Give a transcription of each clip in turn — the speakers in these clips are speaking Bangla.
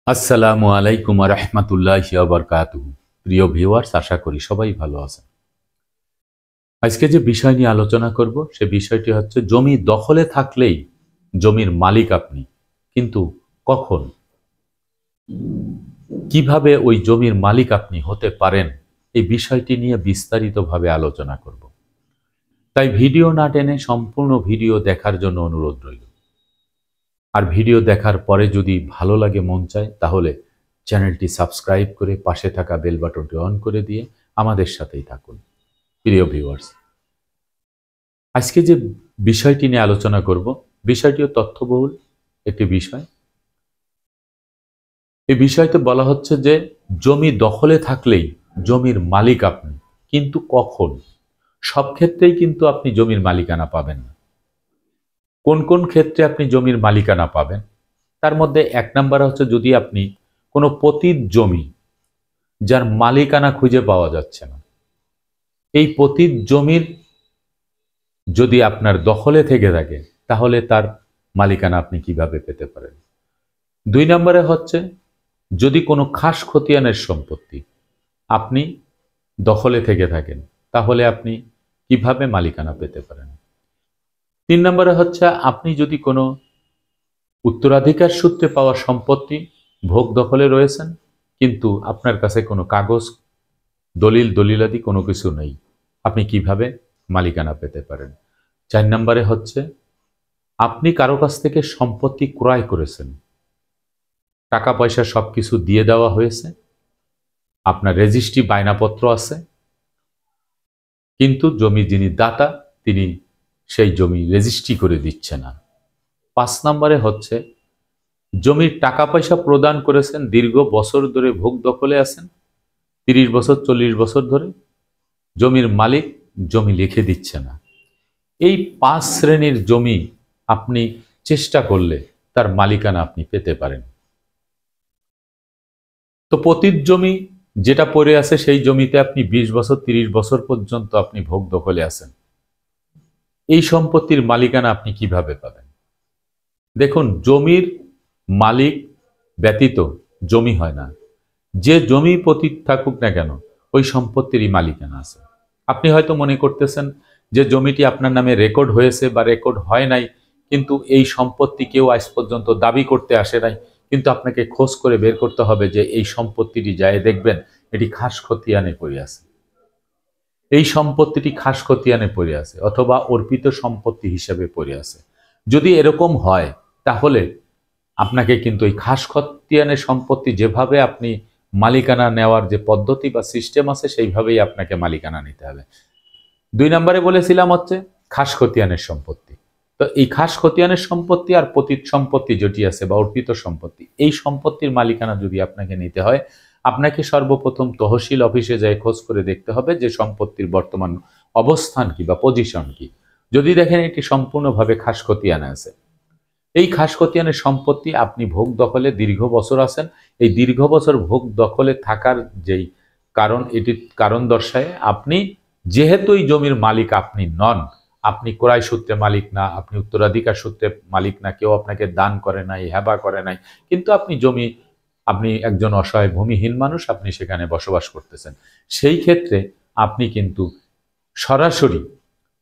আসসালামু আলাইকুম ওয়া রাহমাতুল্লাহি ওয়া বারাকাতুহু। প্রিয় ভিউয়ার্স, আশা করি সবাই ভালো আছেন। আজকে যে বিষয় নিয়ে আলোচনা করব সে বিষয়টি হচ্ছে জমি দখলে থাকলেই জমির মালিক আপনি, কিন্তু কখন, কিভাবে ওই জমির মালিক আপনি হতে পারেন, এই বিষয়টি নিয়ে বিস্তারিতভাবে আলোচনা করব। তাই ভিডিও না টেনে সম্পূর্ণ ভিডিও দেখার জন্য অনুরোধ রইল। আর ভিডিও দেখার পরে যদি ভালো লাগে, মন চায়, তাহলে চ্যানেলটি সাবস্ক্রাইব করে পাশে থাকা বেল বাটনটি অন করে দিয়ে আমাদের সাথেই থাকুন। প্রিয় ভিউয়ার্স, আজকে যে বিষয়টি নিয়ে আলোচনা করব, বিষয়টিও তথ্যবহুল একটি বিষয়। এই বিষয়তে বলা হচ্ছে যে জমি দখলে থাকলেই জমির মালিক আপনি, কিন্তু কখন। সব ক্ষেত্রেই কিন্তু আপনি জমির মালিকানা পাবেন না। কোন কোন ক্ষেত্রে আপনি জমির মালিকানা পাবেন, তার মধ্যে এক নাম্বার হচ্ছে যদি আপনি কোনো পতিত জমি যার মালিকানা খুঁজে পাওয়া যাচ্ছে না, এই পতিত জমির যদি আপনার দখলে থেকে থাকে, তাহলে তার মালিকানা আপনি কিভাবে পেতে পারেন। দুই নম্বরে হচ্ছে যদি কোনো খাস খতিয়ানের সম্পত্তি আপনি দখলে থেকে থাকেন, তাহলে আপনি কিভাবে মালিকানা পেতে পারেন। তিন নম্বরে হচ্ছে আপনি যদি কোনো উত্তরাধিকার সূত্রে পাওয়া সম্পত্তি ভোগ দখলে রয়েছেন, কিন্তু আপনার কাছে কোনো কাগজ, দলিলাদি কোনো কিছু নেই, আপনি কিভাবে মালিকানা পেতে পারেন। চার নম্বরে হচ্ছে আপনি কারো কাছ থেকে সম্পত্তি ক্রয় করেছেন, টাকা পয়সা সবকিছু দিয়ে দেওয়া হয়েছে, আপনার রেজিস্ট্রি বায়নাপত্র আছে, কিন্তু জমি যিনি দাতা তিনি সেই জমি রেজিস্ট্রি করে দিচ্ছে না। পাঁচ নম্বরে হচ্ছে জমির টাকা পয়সা প্রদান করেছেন, দীর্ঘ বছর ধরে ভোগ দখলে আছেন, 30 বছর 40 বছর ধরে, জমির মালিক জমি লিখে দিচ্ছে না। এই 5 শ্রেণীর জমি আপনি চেষ্টা করলে তার মালিকানা আপনি পেতে পারেন। তো পতিত জমি যেটা পড়ে আছে, সেই জমিতে আপনি 20 বছর 30 বছর পর্যন্ত আপনি ভোগ দখলে আছেন, এই সম্পত্তির মালিকানা আপনি কিভাবে পাবেন। দেখুন, জমির মালিক ব্যতীত জমি হয় না। যে জমি পতিত থাকুক না কেন, ওই সম্পত্তিরই মালিকানা আছে। আপনি হয়তো মনে করতেছেন যে জমিটি আপনার নামে রেকর্ড হয়েছে বা রেকর্ড হয় নাই, কিন্তু এই সম্পত্তি কেউ আজ পর্যন্ত দাবি করতে আসে নাই। কিন্তু আপনাকে খোঁজ করে বের করতে হবে যে এই সম্পত্তিটি যায় দেখবেন এটি খাস খতিয়ানে পড়ে আছে, এই সম্পত্তিটি খাস খতিয়ানে পড়ে আছে, অথবা অর্পিত সম্পত্তি হিসেবে পড়ে আছে। যদি এরকম হয়, তাহলে আপনাকে কিন্তু এই খাস খতিয়ানের সম্পত্তি যেভাবে আপনি মালিকানা নেওয়ার যে পদ্ধতি বা সিস্টেম আছে, সেইভাবেই আপনাকে মালিকানা নিতে হবে। দুই নম্বরে বলেছিলাম হচ্ছে খাস খতিয়ানের সম্পত্তি। তো এই খাস খতিয়ানের সম্পত্তি আর পতিত সম্পত্তি যেটি আছে বা অর্পিত সম্পত্তি, এই সম্পত্তির মালিকানা যদি আপনাকে নিতে হয়, আপনাকে সর্বপ্রথম তহসিল অফিসে যাই খোঁজ করে দেখতে হবে যে সম্পত্তির বর্তমান অবস্থান কি বা পজিশন কি। যদি দেখেন এটি সম্পূর্ণভাবে খাস খতিয়ানে আছে, এই খাস খতিয়ানের সম্পত্তি আপনি ভোগ দখলে দীর্ঘ বছর আছেন, এই দীর্ঘ বছর ভোগ দখলে থাকার যেই কারণ, এটি কারণ দর্শায় আপনি যেহেতু এই জমির মালিক আপনি নন, আপনি ক্রয় সূত্রে মালিক না, আপনি উত্তরাধিকার সূত্রে মালিক না, কেউ আপনাকে দান করে নাই, হেবা করে নাই, কিন্তু আপনি জমি, আপনি একজন অসহায় ভূমিহীন মানুষ, আপনি সেখানে বসবাস করতেছেন। সেই ক্ষেত্রে আপনি কিন্তু সরাসরি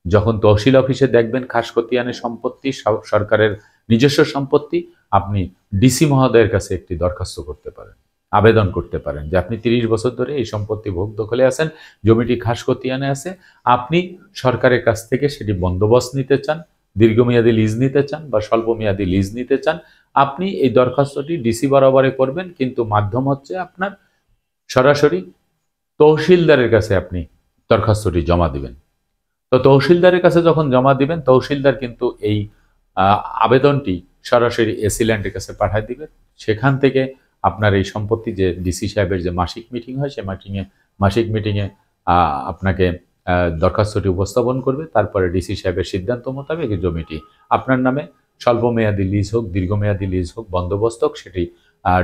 যখন তহসিল অফিসে দেখবেন খাস খতিয়ানের সম্পত্তি সরকারের নিজস্ব সম্পত্তি, আপনি ডিসি মহোদয়ের কাছে একটি দরখাস্ত করতে পারেন, আবেদন করতে পারেন যে আপনি 30 বছর ধরে এই সম্পত্তি ভোগ দখলে আছেন, জমিটি খাস খতিয়ানে আছে, আপনি সরকারের কাছ থেকে সেটি বন্দোবস্ত নিতে চান, দীর্ঘমেয়াদী লিজ নিতে চান বা স্বল্পমেয়াদী লিজ নিতে চান। আপনি এই দরখাস্তটি ডিসি বরাবরে করবেন, কিন্তু মাধ্যম হচ্ছে আপনার সরাসরি তহসিলদারের কাছে আপনি দরখাস্তটি জমা দিবেন। তো তহসিলদারের কাছে যখন জমা দিবেন, তহসিলদার কিন্তু এই আবেদনটি সরাসরি এসি ল্যান্ডের কাছে পাঠিয়ে দিবে। সেখান থেকে আপনার এই সম্পত্তি, যে ডিসি সাহেবের যে মাসিক মিটিং হয়, সেই মাসিক মিটিংয়ে আপনাকে দরখাস্তটি উপস্থাপন করবে। তারপরে ডিসি সাহেবের সিদ্ধান্ত মোতাবেক এই জমিটি আপনার নামে স্বল্পমেয়াদী লিজ হোক, দীর্ঘমেয়াদী লিজ হোক, বন্দোবস্ত হোক, সেটি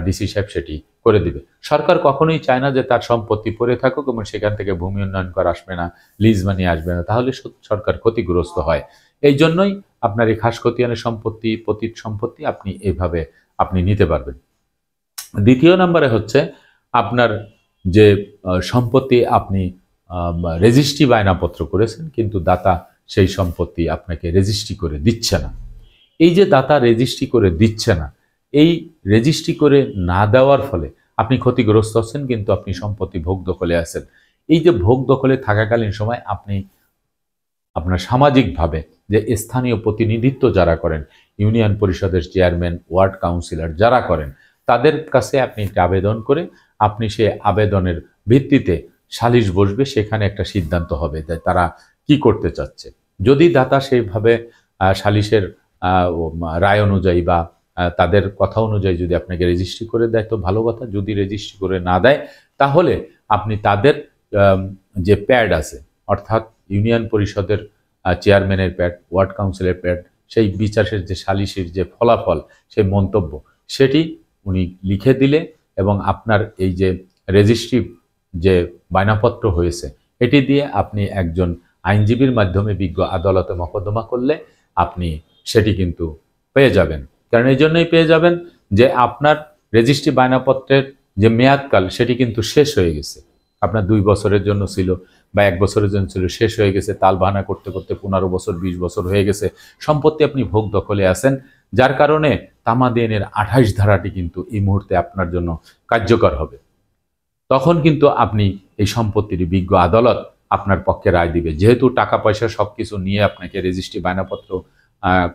ডিসি সাহেব সেটি করে দিবে। সরকার কখনোই চায় না যে তার সম্পত্তি পড়ে থাকুক এবং সেখান থেকে ভূমি উন্নয়ন করা আসবে না, লিজ মানি আসবে না, তাহলে সরকার ক্ষতিগ্রস্ত হয়। এই জন্যই আপনার এই খাস খতিয়ানের সম্পত্তি, পতিত সম্পত্তি আপনি এইভাবে আপনি নিতে পারবেন। দ্বিতীয় নম্বরে হচ্ছে আপনার যে সম্পত্তি আপনি রেজিস্ট্রি বায়নাপত্র করেছেন, কিন্তু দাতা সেই সম্পত্তি আপনাকে রেজিস্ট্রি করে দিচ্ছে না। এই যে দাতা রেজিস্ট্রি করে দিচ্ছে না, এই রেজিস্ট্রি করে না দেওয়ার ফলে আপনি ক্ষতিগ্রস্ত হচ্ছেন, কিন্তু আপনি সম্পত্তি ভোগ দখলে আছেন। এই যে ভোগ দখলে থাকাকালীন সময় আপনি আপনার সামাজিকভাবে যে স্থানীয় প্রতিনিধিত্ব যারা করেন, ইউনিয়ন পরিষদের চেয়ারম্যান, ওয়ার্ড কাউন্সিলর যারা করেন, তাদের কাছে আপনি একটা আবেদন করে আপনি সে আবেদনের ভিত্তিতে সালিশ বসবে, সেখানে একটা সিদ্ধান্ত হবে যে তারা কি করতে চাচ্ছে। যদি দাতা সেইভাবে সালিশের রায় অনুযায়ী বা তাদের কথা অনুযায়ী যদি আপনাকে রেজিস্ট্রি করে দেয় তো ভালো কথা, যদি রেজিস্ট্রি করে না দেয় তাহলে আপনি তাদের যে প্যাড আছে, অর্থাৎ ইউনিয়ন পরিষদের চেয়ারম্যানের প্যাড, ওয়ার্ড কাউন্সিলের প্যাড, সেই বিচারের যে সালিশির যে ফলাফল, সেই মন্তব্য, সেটি উনি লিখে দিলে এবং আপনার এই যে রেজিস্ট্রি যে বায়নাপত্র হয়েছে এটি দিয়ে আপনি একজন আইনজীবীর মাধ্যমে বিজ্ঞ আদালতে মকদ্দমা করলে আপনি সেটি কিন্তু পেয়ে যাবেন। কারণ এই জন্যই পেয়ে যাবেন যে আপনার রেজিস্ট্রি বায়নাপত্রের যে মেয়াদকাল সেটি কিন্তু শেষ হয়ে গেছে। আপনার 2 বছরের জন্য ছিল বা 1 বছরের জন্য ছিল, শেষ হয়ে গেছে। তাল বাহানা করতে করতে 15 বছর 20 বছর হয়ে গেছে, সম্পত্তি আপনি ভোগ দখলে আছেন, যার কারণে তামাদি আইনের 28 ধারাটি কিন্তু এই মুহূর্তে আপনার জন্য কার্যকর হবে। তখন কিন্তু আপনি এই সম্পত্তির বিজ্ঞ আদালত আপনার পক্ষে রায় দিবে, যেহেতু টাকা পয়সা সবকিছু নিয়ে আপনাকে রেজিস্ট্রি বায়নাপত্র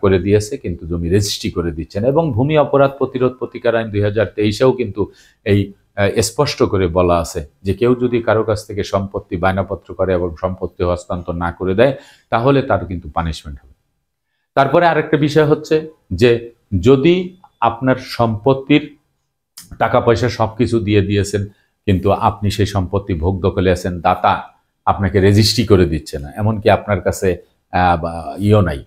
করে দিয়েছে, কিন্তু জমি রেজিস্ট্রি করে দিচ্ছেন। এবং ভূমি অপরাধ প্রতিরোধ প্রতিকার আইন 2023-এও কিন্তু এই স্পষ্ট করে বলা আছে যে কেউ যদি কারো কাছ থেকে সম্পত্তি বায়নাপত্র করে এবং সম্পত্তি হস্তান্তর না করে দেয় তাহলে তার কিন্তু পানিশমেন্ট হবে। তারপরে আরেকটা বিষয় হচ্ছে যে যদি আপনার সম্পত্তির টাকা পয়সা সবকিছু দিয়ে দিয়েছেন, কিন্তু আপনি সেই সম্পত্তি ভোগ দখলে আছেন, দাতা আপনাকে রেজিস্ট্রি করে দিচ্ছে না, এমনকি আপনার কাছে ইও নাই,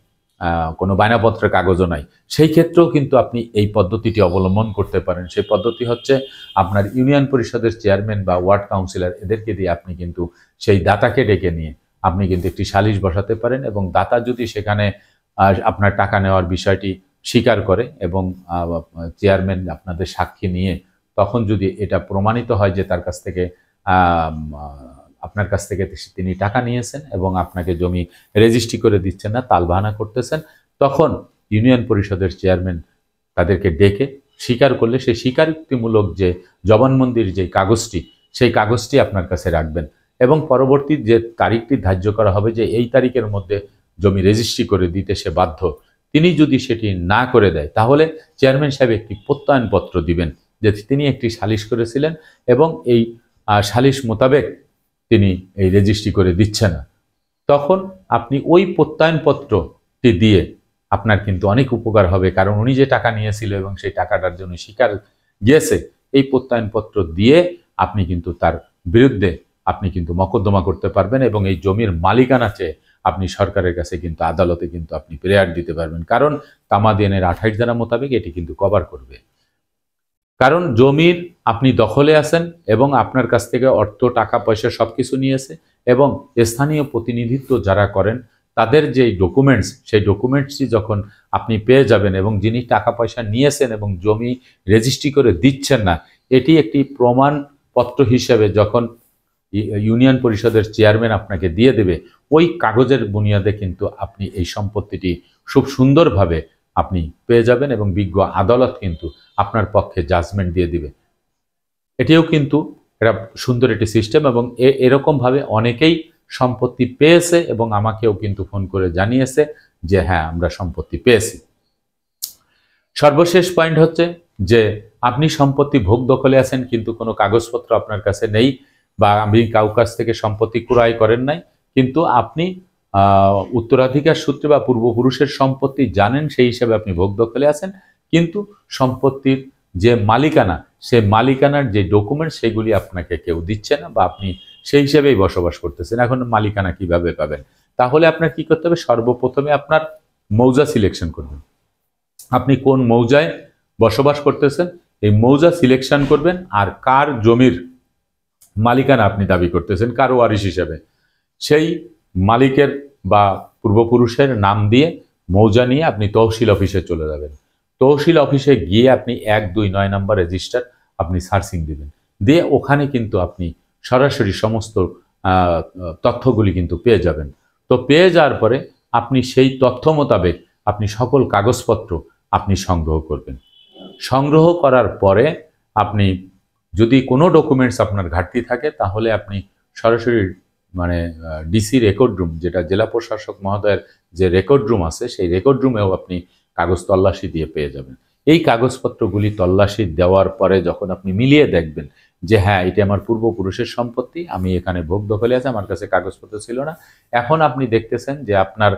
কোনো বায়নাপত্রের কাগজও নাই, সেই ক্ষেত্রেও কিন্তু আপনি এই পদ্ধতিটি অবলম্বন করতে পারেন। সেই পদ্ধতি হচ্ছে আপনার ইউনিয়ন পরিষদের চেয়ারম্যান বা ওয়ার্ড কাউন্সিলর এদেরকে দিয়ে আপনি কিন্তু সেই দাতাকে ডেকে নিয়ে আপনি কিন্তু একটি সালিশ বসাতে পারেন, এবং দাতা যদি সেখানে আপনার টাকা নেওয়ার বিষয়টি স্বীকার করে এবং চেয়ারম্যান আপনাদের সাক্ষী নিয়ে তখন যদি এটা প্রমাণিত হয় যে তার কাছ থেকে আপনার কাছ থেকে তিনি টাকা নিয়েছেন এবং আপনাকে জমি রেজিস্ট্রি করে দিচ্ছেন না, তালবাহানা করতেছেন, তখন ইউনিয়ন পরিষদের চেয়ারম্যান তাদেরকে ডেকে স্বীকার করলে সেই স্বীকারোক্তিমূলক যে জবানবন্দির যে কাগজটি, সেই কাগজটি আপনার কাছে রাখবেন এবং পরবর্তী যে তারিখটি ধার্য করা হবে যে এই তারিখের মধ্যে জমি রেজিস্ট্রি করে দিতে সে বাধ্য, তিনি যদি সেটি না করে দেয় তাহলে চেয়ারম্যান সাহেব একটি প্রত্যয়নপত্র দিবেন যে তিনি একটি সালিশ করেছিলেন এবং এই সালিশ মোতাবেক তিনি এই রেজিস্ট্রি করে দিচ্ছে না। তখন আপনি ওই প্রত্যয়নপত্রটি দিয়ে আপনার কিন্তু অনেক উপকার হবে, কারণ উনি যে টাকা নিয়েছিল এবং সেই টাকাটার জন্য স্বীকার গিয়েছে, এই প্রত্যয়নপত্র দিয়ে আপনি কিন্তু তার বিরুদ্ধে আপনি কিন্তু মকদ্দমা করতে পারবেন এবং এই জমির মালিকানা চেয়ে আপনি সরকারের কাছে কিন্তু আদালতে কিন্তু আপনি প্রেয়ার দিতে পারবেন, কারণ তামাদি আইনের 28 ধারা মোতাবেক এটি কিন্তু কভার করবে। কারণ জমির আপনি দখলে আছেন এবং আপনার কাছ থেকে অর্থ টাকা পয়সা সবকিছু নিয়েছে, এবং স্থানীয় প্রতিনিধিত্ব যারা করেন তাদের যে ডকুমেন্টস, সেই ডকুমেন্টসটি যখন আপনি পেয়ে যাবেন এবং যিনি টাকা পয়সা নিয়েছেন এবং জমি রেজিস্ট্রি করে দিচ্ছেন না, এটি একটি প্রমাণপত্র হিসেবে যখন ইউনিয়ন পরিষদের চেয়ারম্যান আপনাকে দিয়ে দেবে, ওই কাগজের বুনিয়াদে কিন্তু আপনি এই সম্পত্তিটি খুব সুন্দরভাবে আপনি পেয়ে যাবেন এবং বিজ্ঞ আদালত কিন্তু আপনার পক্ষে জাজমেন্ট দিয়ে দিবে। এটিও কিন্তু একটা সুন্দর একটি সিস্টেম এবং এরকমভাবে অনেকেই সম্পত্তি পেয়েছে এবং আমাকেও কিন্তু ফোন করে জানিয়েছে যে হ্যাঁ আমরা সম্পত্তি পেয়েছি। সর্বশেষ পয়েন্ট হচ্ছে যে আপনি সম্পত্তি ভোগ দখলে আছেন কিন্তু কোনো কাগজপত্র আপনার কাছে নেই, বা আপনি কারো কাছ থেকে সম্পত্তি ক্রয় করেন নাই, কিন্তু আপনি উত্তরাধিকার সূত্রে বা পূর্বপুরুষের সম্পত্তি জানেন, সেই হিসাবে আপনি ভোগ দখলে আছেন, কিন্তু সম্পত্তির যে মালিকানা, সে মালিকানার যে ডকুমেন্ট সেগুলি আপনাকে কেউ দিচ্ছে না বা আপনি সেই হিসেবেই বসবাস করতেছেন। এখন মালিকানা কিভাবে পাবেন? তাহলে আপনার কি করতে হবে? সর্বপ্রথমে আপনার মৌজা সিলেকশন করবেন। আপনি কোন মৌজায় বসবাস করতেছেন এই মৌজা সিলেকশন করবেন, আর কার জমির মালিকানা আপনি দাবি করতেছেন কার ওয়ারিশ হিসেবে, সেই মালিকের বা পূর্বপুরুষের নাম দিয়ে মৌজা নিয়ে আপনি তহসিল অফিসে চলে যাবেন। তহসিল অফিসে গিয়ে আপনি 1, 2, 9 নম্বর রেজিস্টার আপনি সার্চিং দিবেন, দিয়ে ওখানে কিন্তু আপনি সরাসরি সমস্ত তথ্যগুলি কিন্তু পেয়ে যাবেন। তো পেয়ে যাওয়ার পরে আপনি সেই তথ্য মোতাবেক আপনি সকল কাগজপত্র আপনি সংগ্রহ করবেন। সংগ্রহ করার পরে আপনি যদি কোনো ডকুমেন্টস আপনার ঘাটতি থাকে তাহলে আপনি সরাসরি মানে ডিসি রেকর্ড রুম, যেটা জেলা প্রশাসক মহোদয়ের যে রেকর্ড রুম আছে, সেই রেকর্ড রুমেও আপনি কাগজ তল্লাশি দিয়ে পেয়ে যাবেন। এই কাগজপত্রগুলি তল্লাশি দেওয়ার পরে যখন আপনি মিলিয়ে দেখবেন যে হ্যাঁ এটা আমার পূর্বপুরুষের সম্পত্তি, আমি এখানে ভোগ দখলে আছে, আমার কাছে কাগজপত্র ছিল না, এখন আপনি দেখতেছেন যে আপনার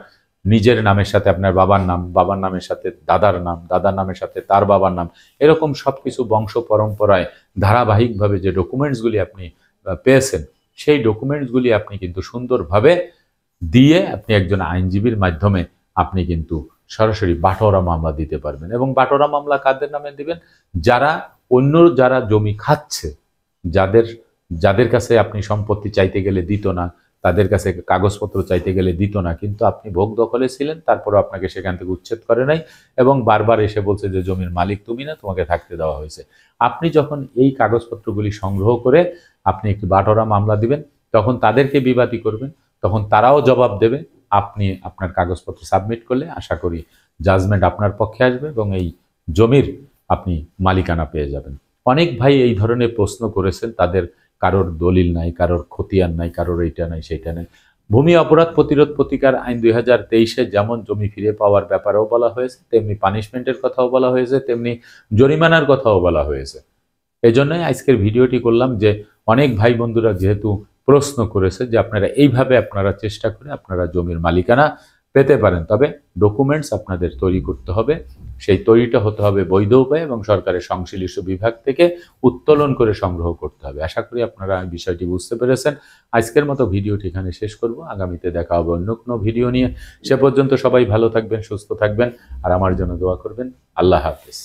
নিজের নামের সাথে আপনার বাবার নাম, বাবার নামের সাথে দাদার নাম, দাদার নামের সাথে তার বাবার নাম, এরকম সব কিছু বংশ পরম্পরায় ধারাবাহিকভাবে যে ডকুমেন্টসগুলি আপনি পেয়েছেন, সেই ডকুমেন্টসগুলি আপনি কিন্তু সুন্দরভাবে দিয়ে আপনি একজন আইনজীবীর মাধ্যমে আপনি কিন্তু সরাসরি বাটোয়ারা মামলা দিতে পারবেন। এবং বাটোয়ারা মামলা কাদের নামে দিবেন? যারা জমি খাচ্ছে, যাদের কাছে আপনি সম্পত্তি চাইতে গেলে দিত না, তাদের কাছে কাগজপত্র চাইতে গেলে দিত না, কিন্তু আপনি ভোগ দখলে ছিলেন, তারপরে আপনাকে সেখান থেকে উচ্ছেদ করে নাই এবং বারবার এসে বলছে যে জমির মালিক তুমি না, তোমাকে থাকতে দেওয়া হয়েছে। আপনি যখন এই কাগজপত্রগুলি সংগ্রহ করে আপনি একটি বাটোয়ারা মামলা দিবেন, তখন তাদেরকে বিবাদী করবেন, তখন তারাও জবাব দেবে। আপনি আপনার কাগজপত্র সাবমিট করলে আশা করি জাজমেন্ট আপনার পক্ষে আসবে এবং এই জমির আপনি মালিকানা পেয়ে যাবেন। অনেক ভাই এই ধরনের প্রশ্ন করেছেন, তাদের কারোর দলিল নাই, কারোর খতিয়ান নাই, কারোর এইটা নাই সেইটা নাই। ভূমি অপরাধ প্রতিরোধ প্রতিকার আইন 2023-এ যেমন জমি ফিরে পাওয়ার ব্যাপারেও বলা হয়েছে, তেমনি পানিশমেন্টের কথাও বলা হয়েছে, তেমনি জরিমানার কথাও বলা হয়েছে। এই জন্যই আজকের ভিডিওটি করলাম যে অনেক ভাই বন্ধুরা যেহেতু প্রশ্ন করেছে যে আপনারা এইভাবে আপনারা চেষ্টা করে আপনারা জমির মালিকানা পেতে পারেন, তবে ডকুমেন্টস আপনাদের তৈরি করতে হবে। সেই তৈরিটা হতে হবে বৈধ উপায়ে এবং সরকারের সংশ্লিষ্ট বিভাগ থেকে উত্তোলন করে সংগ্রহ করতে হবে। আশা করি আপনারা বিষয়টি বুঝতে পেরেছেন। আজকের মতো ভিডিওটি এখানে শেষ করব, আগামীতে দেখা হবে অন্য কোনো ভিডিও নিয়ে। সে পর্যন্ত সবাই ভালো থাকবেন, সুস্থ থাকবেন আর আমার জন্য দোয়া করবেন। আল্লাহ হাফেজ।